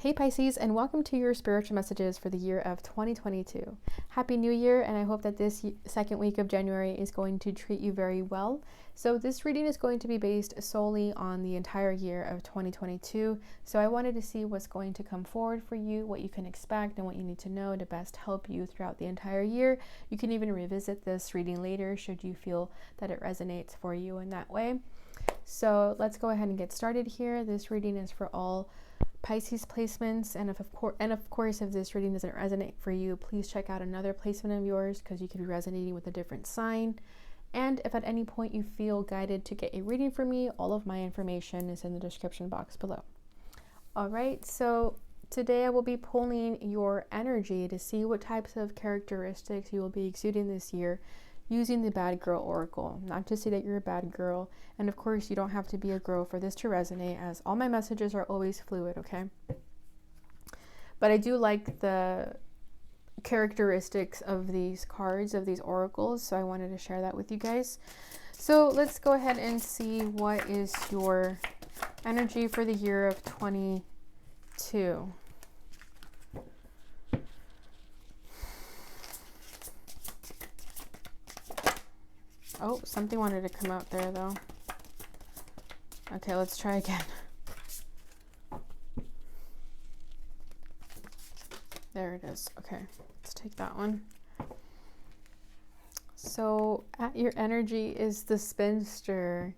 Hey Pisces, and welcome to your spiritual messages for the year of 2022. Happy New Year, and I hope that this second week of January is going to treat you very well. So this reading is going to be based solely on the entire year of 2022. So I wanted to see what's going to come forward for you, what you can expect, and what you need to know to best help you throughout the entire year. You can even revisit this reading later should you feel that it resonates for you in that way. So let's go ahead and get started here. This reading is for all Pisces placements, and of course, if this reading doesn't resonate for you, please check out another placement of yours because you could be resonating with a different sign. And if at any point you feel guided to get a reading from me, all of my information is in the description box below. All right, so today I will be pulling your energy to see what types of characteristics you will be exuding this year using the Bad Girl Oracle. Not to say that you're a bad girl, and of course you don't have to be a girl for this to resonate, as all my messages are always fluid, okay? But I do like the characteristics of these cards, of these oracles, so I wanted to share that with you guys. So let's go ahead and see what is your energy for the year of 22. Oh, something wanted to come out there though. Okay, let's try again. There it is. Okay, let's take that one. So at your energy is the Spinster.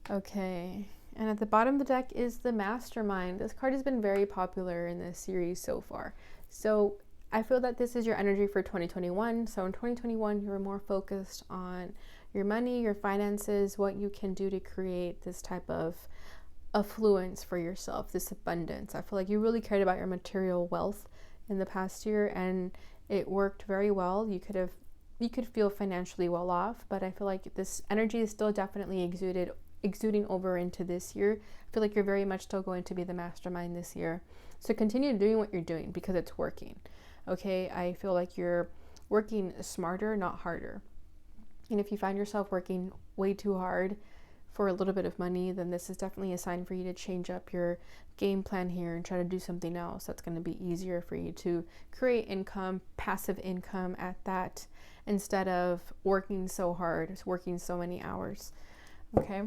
Okay, and at the bottom of the deck is the Mastermind. This card has been very popular in this series so far. So I feel that this is your energy for 2021. So in 2021, you were more focused on your money, your finances, what you can do to create this type of affluence for yourself, this abundance. I feel like you really cared about your material wealth in the past year, and it worked very well. You could feel financially well off, but I feel like this energy is still definitely exuding over into this year. I feel like you're very much still going to be the mastermind this year. So continue doing what you're doing because it's working. Okay, I feel like you're working smarter, not harder. And if you find yourself working way too hard for a little bit of money, then this is definitely a sign for you to change up your game plan here and try to do something else that's going to be easier for you to create income, passive income at that, instead of working so hard, working so many hours. Okay.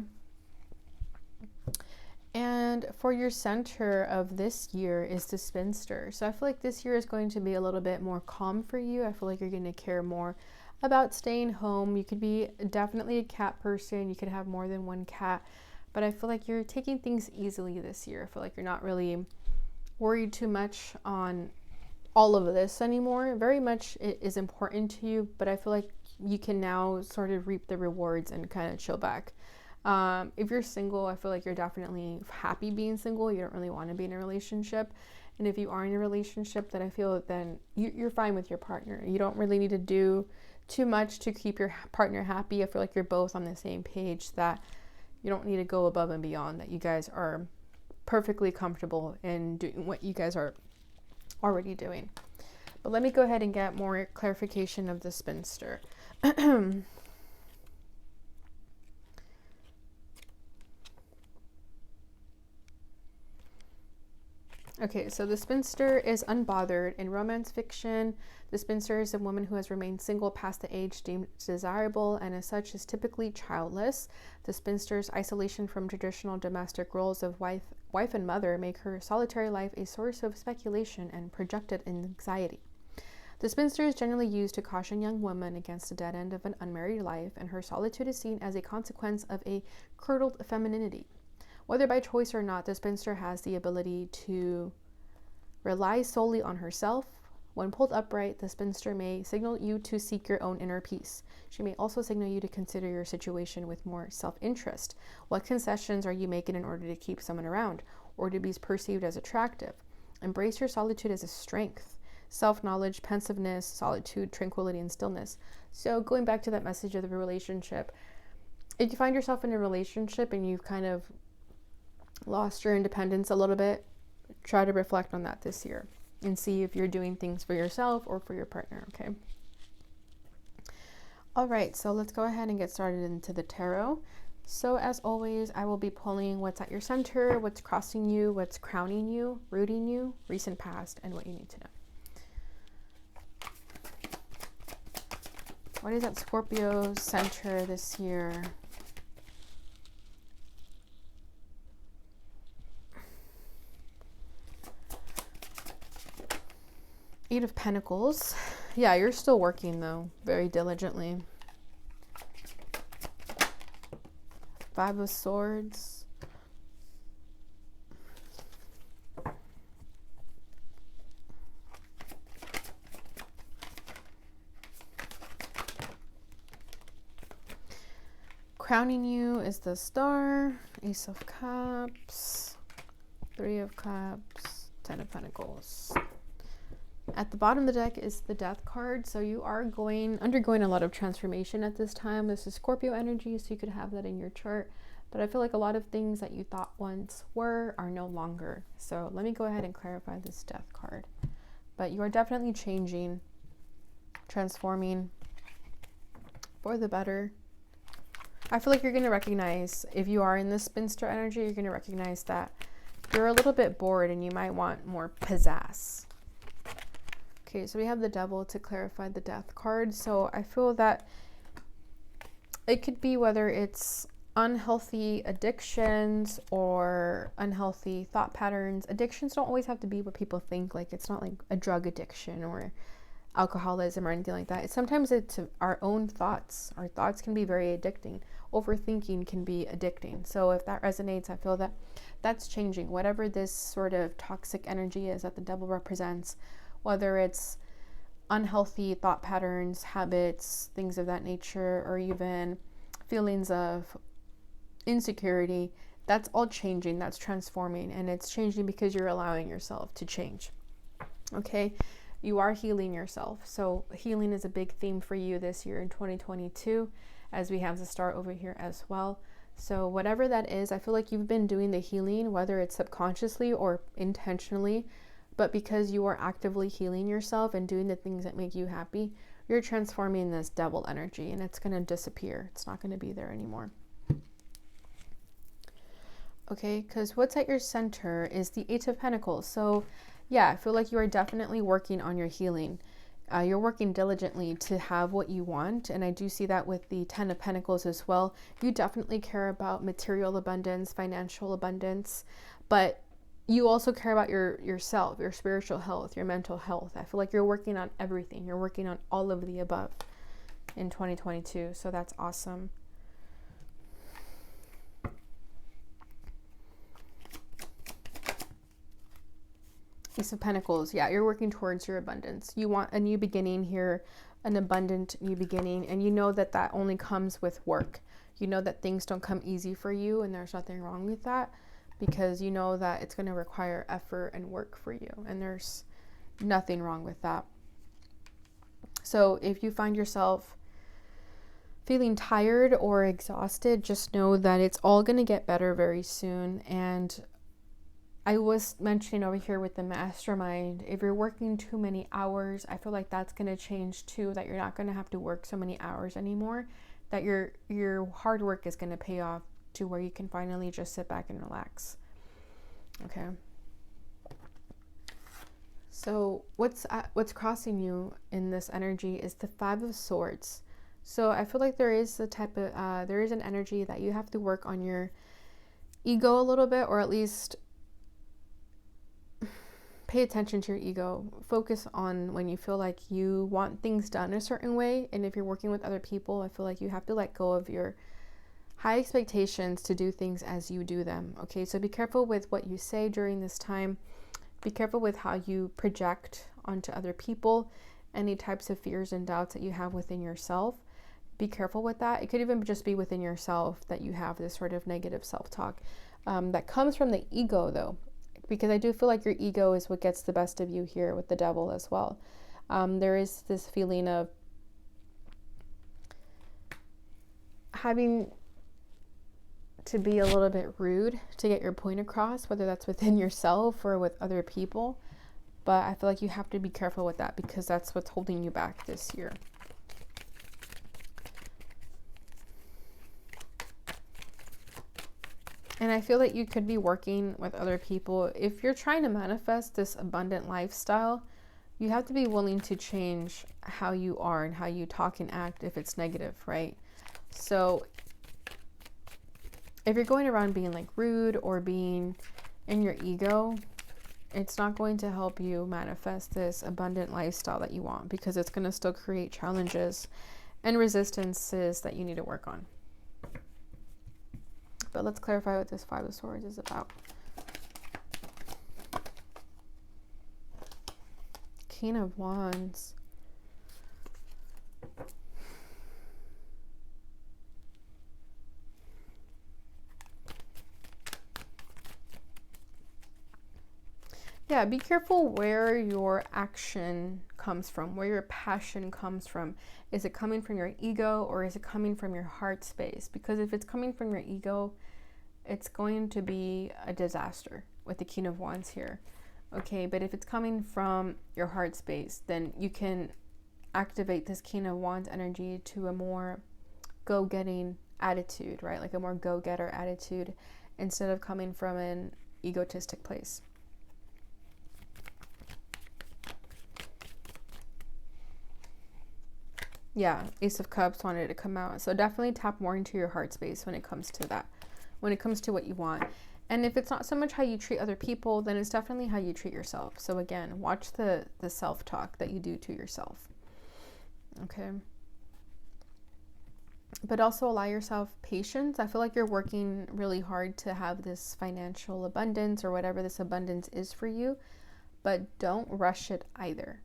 And for your center of this year is the Spinster. So I feel like this year is going to be a little bit more calm for you. I feel like you're going to care more about staying home. You could be definitely a cat person. You could have more than one cat. But I feel like you're taking things easily this year. I feel like you're not really worried too much on all of this anymore. Very much it is important to you, but I feel like you can now sort of reap the rewards and kind of chill back. If you're single, I feel like you're definitely happy being single. You don't really want to be in a relationship. And if you are in a relationship, then I feel then you're fine with your partner. You don't really need to do too much to keep your partner happy. I feel like you're both on the same page, that you don't need to go above and beyond, that you guys are perfectly comfortable in doing what you guys are already doing. But let me go ahead and get more clarification of the Spinster. Okay, so the Spinster is unbothered. In romance fiction, the Spinster is a woman who has remained single past the age deemed desirable, and as such is typically childless. The Spinster's isolation from traditional domestic roles of wife and mother make her solitary life a source of speculation and projected anxiety. The Spinster is generally used to caution young women against the dead end of an unmarried life, and her solitude is seen as a consequence of a curdled femininity. Whether by choice or not, the Spinster has the ability to rely solely on herself. When pulled upright, the Spinster may signal you to seek your own inner peace. She may also signal you to consider your situation with more self-interest. What concessions are you making in order to keep someone around or to be perceived as attractive? Embrace your solitude as a strength. Self-knowledge, pensiveness, solitude, tranquility, and stillness. So going back to that message of the relationship, if you find yourself in a relationship and you've kind of lost your independence a little bit, try to reflect on that this year and see if you're doing things for yourself or for your partner. Okay. All right, so let's go ahead and get started into the tarot. So as always, I will be pulling what's at your center, what's crossing you, what's crowning you, rooting you, recent past, and what you need to know. What is at Scorpio's center this year? Eight of Pentacles. Yeah, you're still working though, very diligently. Five of Swords. Crowning you is the Star, Ace of Cups, Three of Cups, Ten of Pentacles. At the bottom of the deck is the Death card, so you are undergoing a lot of transformation at this time. This is Scorpio energy, so you could have that in your chart. But I feel like a lot of things that you thought once were are no longer. So let me go ahead and clarify this Death card. But you are definitely changing, transforming for the better. I feel like you're going to recognize, if you are in this spinster energy, you're going to recognize that you're a little bit bored and you might want more pizzazz. Okay, so we have the Devil to clarify the Death card. So I feel that it could be whether it's unhealthy addictions or unhealthy thought patterns. Addictions don't always have to be what people think. Like, it's not like a drug addiction or alcoholism or anything like that. Sometimes it's our own thoughts. Our thoughts can be very addicting. Overthinking can be addicting. So if that resonates, I feel that that's changing. Whatever this sort of toxic energy is that the Devil represents, whether it's unhealthy thought patterns, habits, things of that nature, or even feelings of insecurity, that's all changing, that's transforming, and it's changing because you're allowing yourself to change. Okay, you are healing yourself. So healing is a big theme for you this year in 2022, as we have the Star over here as well. So whatever that is, I feel like you've been doing the healing, whether it's subconsciously or intentionally, but because you are actively healing yourself and doing the things that make you happy, you're transforming this Devil energy, and it's going to disappear. It's not going to be there anymore. Okay, because what's at your center is the Eight of Pentacles. So yeah, I feel like you are definitely working on your healing. You're working diligently to have what you want, and I do see that with the Ten of Pentacles as well. You definitely care about material abundance, financial abundance, but you also care about yourself, your spiritual health, your mental health. I feel like you're working on everything. You're working on all of the above in 2022. So that's awesome. Ace of Pentacles. Yeah, you're working towards your abundance. You want a new beginning here, an abundant new beginning. And you know that that only comes with work. You know that things don't come easy for you, and there's nothing wrong with that, because you know that it's going to require effort and work for you, and there's nothing wrong with that. So if you find yourself feeling tired or exhausted, just know that it's all going to get better very soon. And I was mentioning over here with the mastermind, if you're working too many hours, I feel like that's going to change too, that you're not going to have to work so many hours anymore, that your hard work is going to pay off to where you can finally just sit back and relax. Okay. So what's crossing you in this energy is the Five of Swords. So I feel like there is an energy that you have to work on your ego a little bit, or at least pay attention to your ego. Focus on when you feel like you want things done a certain way, and if you're working with other people, I feel like you have to let go of your high expectations to do things as you do them. Okay, so be careful with what you say during this time. Be careful with how you project onto other people, any types of fears and doubts that you have within yourself. Be careful with that. It could even just be within yourself that you have this sort of negative self-talk that comes from the ego, though, because I do feel like your ego is what gets the best of you here with the Devil as well. There is this feeling of having to be a little bit rude to get your point across, whether that's within yourself or with other people. But I feel like you have to be careful with that, because that's what's holding you back this year. And I feel that you could be working with other people. If you're trying to manifest this abundant lifestyle, you have to be willing to change how you are and how you talk and act if it's negative, right? So if you're going around being like rude or being in your ego, it's not going to help you manifest this abundant lifestyle that you want, because it's going to still create challenges and resistances that you need to work on. But let's clarify what this Five of Swords is about. King of Wands. Yeah, be careful where your action comes from, where your passion comes from. Is it coming from your ego or is it coming from your heart space? Because if it's coming from your ego, it's going to be a disaster with the King of Wands here. Okay, but if it's coming from your heart space, then you can activate this King of Wands energy to a more go-getting attitude, right? Like a more go-getter attitude instead of coming from an egotistic place. Yeah, Ace of Cups wanted to come out. So definitely tap more into your heart space when it comes to that, when it comes to what you want. And if it's not so much how you treat other people, then it's definitely how you treat yourself. So again, watch the self-talk that you do to yourself. Okay. But also allow yourself patience. I feel like you're working really hard to have this financial abundance or whatever this abundance is for you, but don't rush it either.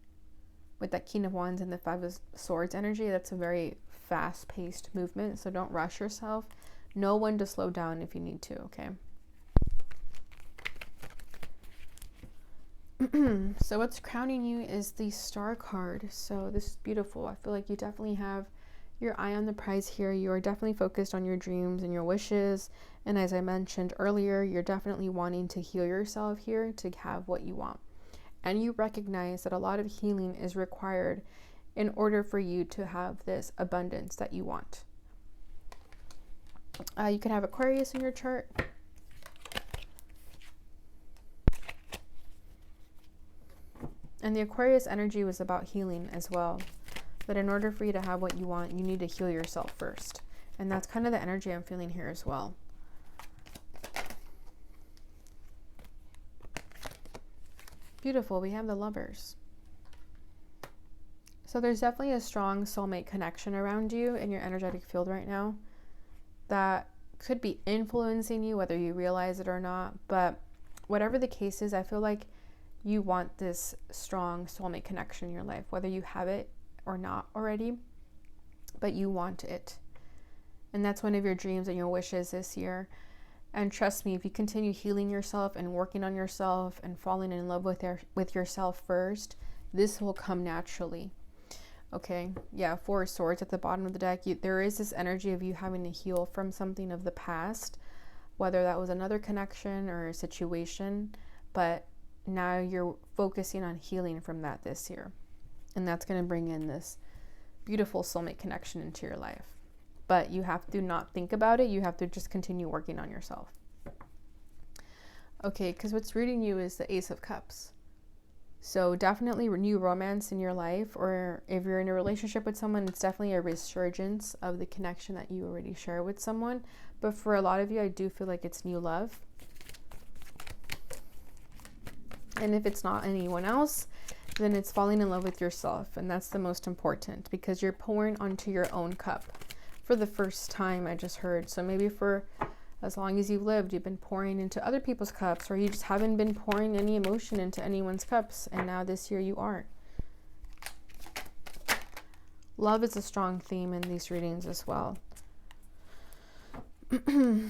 With that King of Wands and the Five of Swords energy, that's a very fast-paced movement, so don't rush yourself. Know when to slow down if you need to, okay? So what's crowning you is the Star card. So this is beautiful. I feel like you definitely have your eye on the prize here. You are definitely focused on your dreams and your wishes. And as I mentioned earlier, you're definitely wanting to heal yourself here to have what you want. And you recognize that a lot of healing is required in order for you to have this abundance that you want. You can have Aquarius in your chart. And the Aquarius energy was about healing as well. But in order for you to have what you want, you need to heal yourself first. And that's kind of the energy I'm feeling here as well. Beautiful. We have the Lovers. So there's definitely a strong soulmate connection around you in your energetic field right now that could be influencing you, whether you realize it or not. But whatever the case is, I feel like you want this strong soulmate connection in your life, whether you have it or not already, but you want it. And that's one of your dreams and your wishes this year. And trust me, if you continue healing yourself and working on yourself and falling in love with yourself first, this will come naturally. Okay, yeah, Four of Swords at the bottom of the deck. There is this energy of you having to heal from something of the past, whether that was another connection or a situation, but now you're focusing on healing from that this year. And that's going to bring in this beautiful soulmate connection into your life. But you have to not think about it. You have to just continue working on yourself. Okay, because what's rooting you is the Ace of Cups. So definitely new romance in your life, or if you're in a relationship with someone, it's definitely a resurgence of the connection that you already share with someone. But for a lot of you, I do feel like it's new love. And if it's not anyone else, then it's falling in love with yourself. And that's the most important, because you're pouring onto your own cup for the first time, I just heard. So maybe for as long as you've lived, you've been pouring into other people's cups, or you just haven't been pouring any emotion into anyone's cups, and now this year you are. Love is a strong theme in these readings as well. Okay,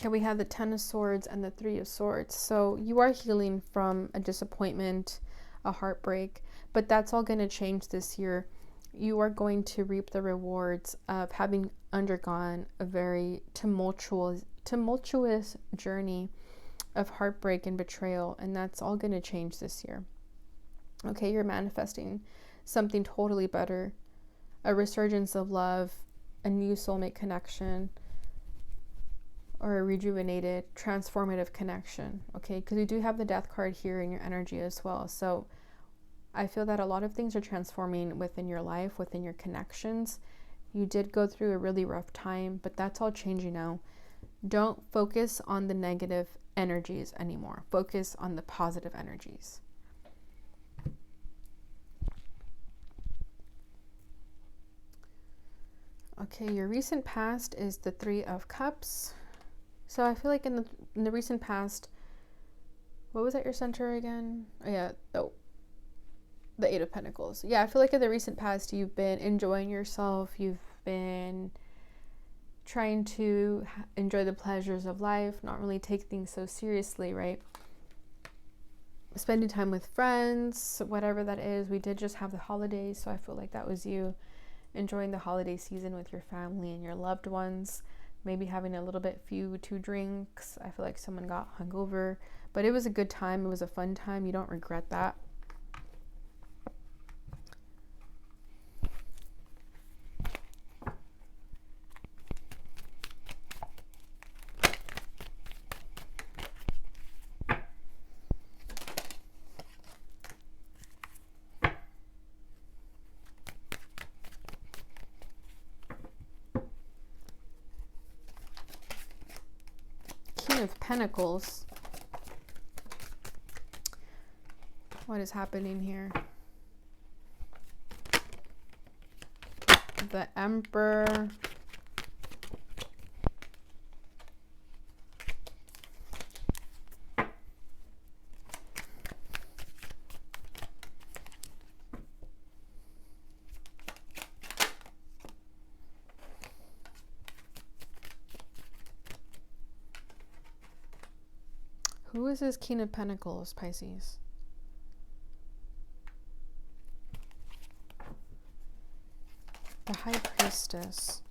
we have the Ten of Swords and the Three of Swords. So you are healing from a disappointment, a heartbreak, but that's all going to change this year. You are going to reap the rewards of having undergone a very tumultuous journey of heartbreak and betrayal, and that's all going to change this year. Okay, you're manifesting something totally better, a resurgence of love, a new soulmate connection, or a rejuvenated, transformative connection, okay? Because we do have the Death card here in your energy as well. So I feel that a lot of things are transforming within your life, within your connections. You did go through a really rough time, but that's all changing now. Don't focus on the negative energies anymore. Focus on the positive energies. Okay, your recent past is the Three of Cups. So I feel like in the recent past, what was at your center again? Oh, yeah, the Eight of Pentacles. Yeah, I feel like in the recent past, you've been enjoying yourself. You've been trying to enjoy the pleasures of life, not really take things so seriously, right? Spending time with friends, whatever that is. We did just have the holidays, so I feel like that was you enjoying the holiday season with your family and your loved ones. Maybe having a little bit two drinks. I feel like someone got hungover, but it was a good time. It was a fun time. You don't regret that. King of Pentacles. What is happening here? The Emperor. Who is this King of Pentacles, Pisces? The High Priestess.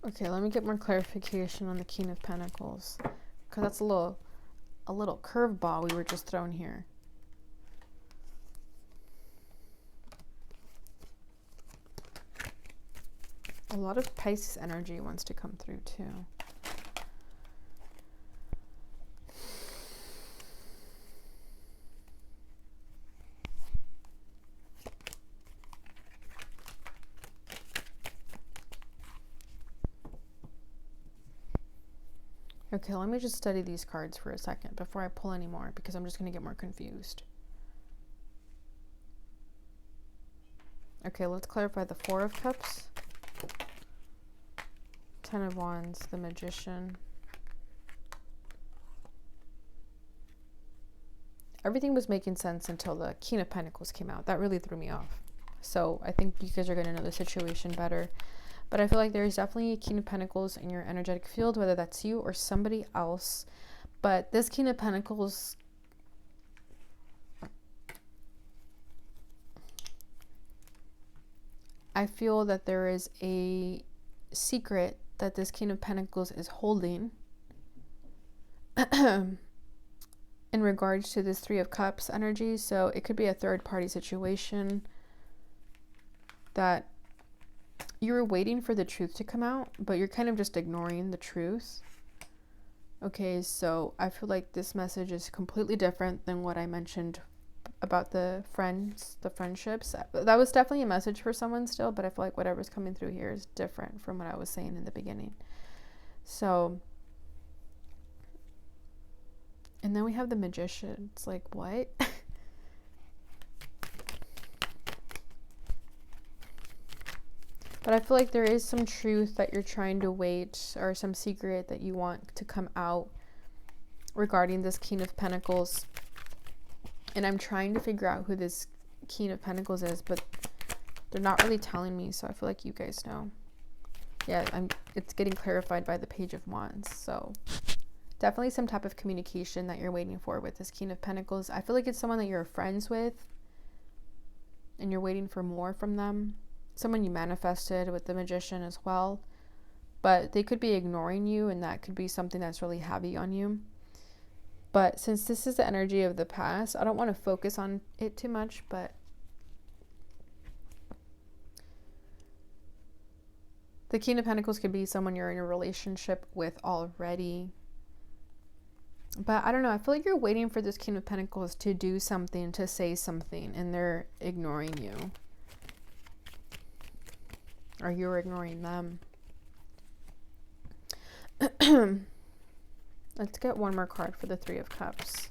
Okay, let me get more clarification on the King of Pentacles, because that's a little curveball we were just thrown here. A lot of Pisces energy wants to come through too. Okay, let me just study these cards for a second before I pull any more, because I'm just going to get more confused. Okay, let's clarify the Four of Cups. Ten of Wands, the Magician. Everything was making sense until the King of Pentacles came out. That really threw me off. So I think you guys are going to know the situation better. But I feel like there's definitely a King of Pentacles in your energetic field, whether that's you or somebody else. But this King of Pentacles, I feel that there is a secret that this King of Pentacles is holding in regards to this Three of Cups energy. So it could be a third party situation that you were waiting for the truth to come out, but you're kind of just ignoring the truth. Okay, so I feel like this message is completely different than what I mentioned about the friendships. That was definitely a message for someone still, but I feel like whatever's coming through here is different from what I was saying in the beginning. So, and then we have the Magician. It's like, what? But I feel like there is some truth that you're trying to wait, or some secret that you want to come out regarding this King of Pentacles. And I'm trying to figure out who this King of Pentacles is, but they're not really telling me, so I feel like you guys know. Yeah, it's getting clarified by the Page of Wands. So definitely some type of communication that you're waiting for with this King of Pentacles. I feel like it's someone that you're friends with and you're waiting for more from them. Someone you manifested with the Magician as well. But they could be ignoring you, and that could be something that's really heavy on you. But since this is the energy of the past, I don't want to focus on it too much, but The King of Pentacles could be someone you're in a relationship with already. But I don't know. I feel like you're waiting for this King of Pentacles to do something, to say something, and they're ignoring you. Or you're ignoring them. Let's get one more card for the Three of Cups.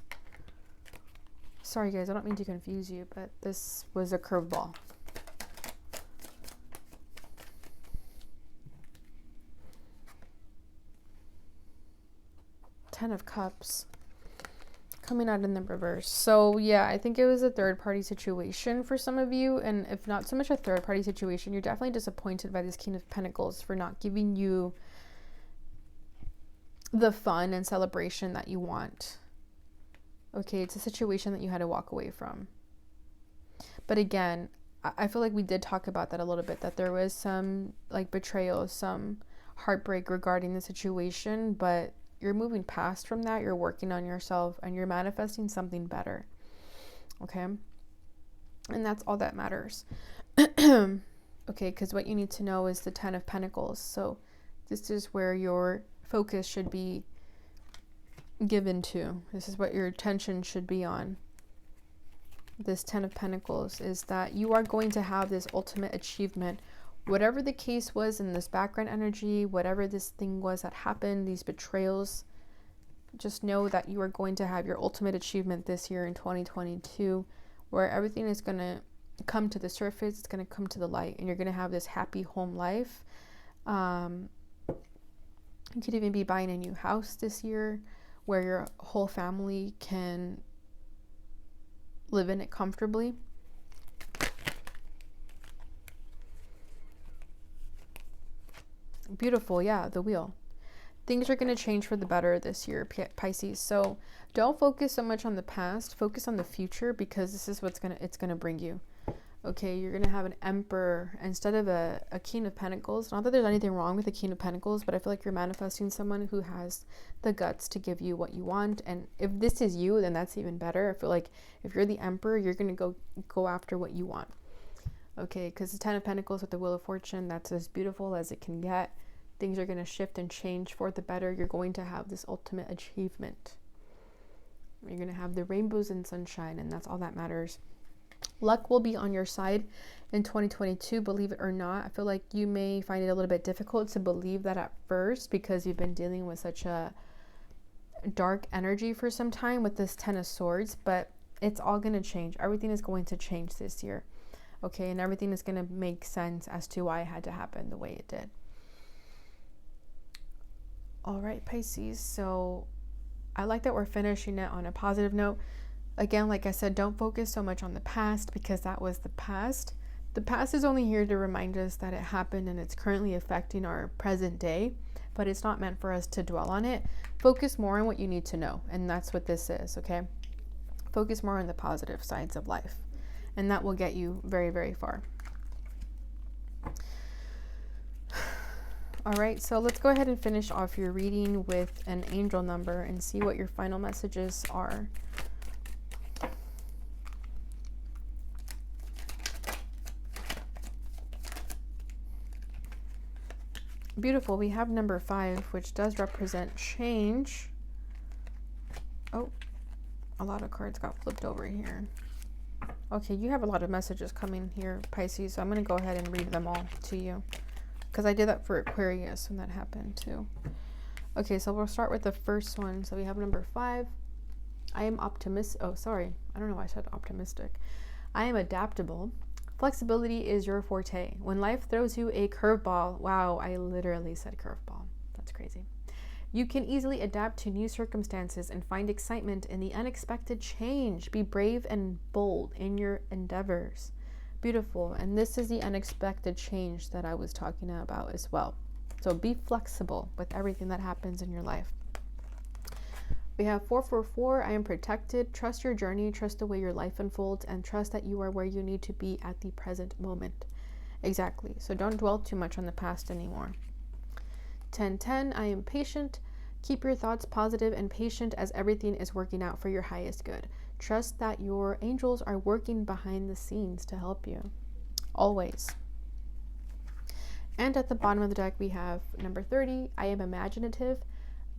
Sorry guys, I don't mean to confuse you, but this was a curveball. Ten of Cups. Coming out in the reverse. So yeah, I think it was a third party situation for some of you. And if not so much a third party situation, you're definitely disappointed by this King of Pentacles for not giving you the fun and celebration that you want. Okay, it's a situation that you had to walk away from. But again, I feel like we did talk about that a little bit, that there was some like betrayal, some heartbreak regarding the situation, but you're moving past from that. You're working on yourself and you're manifesting something better. Okay? And that's all that matters. Okay, because what you need to know is the Ten of Pentacles. So this is where your focus should be given to. This is what your attention should be on. This Ten of Pentacles is that you are going to have this ultimate achievement. Whatever the case was in this background energy, whatever this thing was that happened, these betrayals, just know that you are going to have your ultimate achievement this year in 2022, where everything is going to come to the surface, it's going to come to the light, and you're going to have this happy home life. You could even be buying a new house this year where your whole family can live in it comfortably. Beautiful. Yeah, the Wheel. Things are going to change for the better this year, Pisces. So don't focus so much on the past. Focus on the future, because this is what's it's going to bring you. Okay, you're going to have an Emperor instead of a King of Pentacles. Not that there's anything wrong with the King of Pentacles, but I feel like you're manifesting someone who has the guts to give you what you want. And if this is you, then that's even better. I feel like if you're the Emperor, you're going to go after what you want. Okay, because the Ten of Pentacles with the Wheel of Fortune, that's as beautiful as it can get. Things are going to shift and change for the better. You're going to have this ultimate achievement. You're going to have the rainbows and sunshine, and that's all that matters. Luck will be on your side in 2022, believe it or not. I feel like you may find it a little bit difficult to believe that at first, because you've been dealing with such a dark energy for some time with this Ten of Swords, but it's all going to change. Everything is going to change this year. Okay, and everything is going to make sense as to why it had to happen the way it did. All right, Pisces. So I like that we're finishing it on a positive note. Again, like I said, don't focus so much on the past, because that was the past. The past is only here to remind us that it happened and it's currently affecting our present day, but it's not meant for us to dwell on it. Focus more on what you need to know, and that's what this is, okay? Focus more on the positive sides of life, and that will get you very, very far. All right, so let's go ahead and finish off your reading with an angel number and see what your final messages are. Beautiful. We have number 5, which does represent change. Oh, a lot of cards got flipped over here. Okay, you have a lot of messages coming here, Pisces, so I'm going to go ahead and read them all to you, because I did that for Aquarius when that happened too. Okay, so we'll start with the first one. So we have number 5. I am optimistic. Oh, sorry. I don't know why I said optimistic. I am adaptable. Flexibility is your forte. When life throws you a curveball, wow, I literally said curveball. That's crazy. You can easily adapt to new circumstances and find excitement in the unexpected change. Be brave and bold in your endeavors. Beautiful. And this is the unexpected change that I was talking about as well. So be flexible with everything that happens in your life. We have 444. I am protected. Trust your journey. Trust the way your life unfolds, and trust that you are where you need to be at the present moment. Exactly. So don't dwell too much on the past anymore. 1010. I am patient. Keep your thoughts positive and patient, as everything is working out for your highest good. Trust that your angels are working behind the scenes to help you. Always. And at the bottom of the deck, we have number 30, I am imaginative.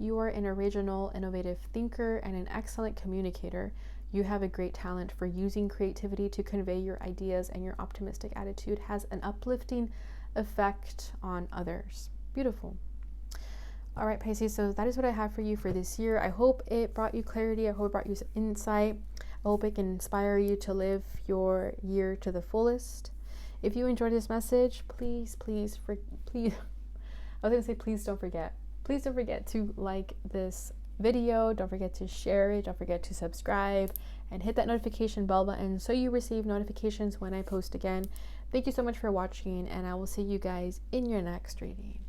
You are an original, innovative thinker and an excellent communicator. You have a great talent for using creativity to convey your ideas, and your optimistic attitude has an uplifting effect on others. Beautiful. All right, Pisces, so that is what I have for you for this year. I hope it brought you clarity. I hope it brought you some insight. I hope it can inspire you to live your year to the fullest. If you enjoyed this message, please, I was going to say please don't forget. Please don't forget to like this video. Don't forget to share it. Don't forget to subscribe and hit that notification bell button so you receive notifications when I post again. Thank you so much for watching, and I will see you guys in your next reading.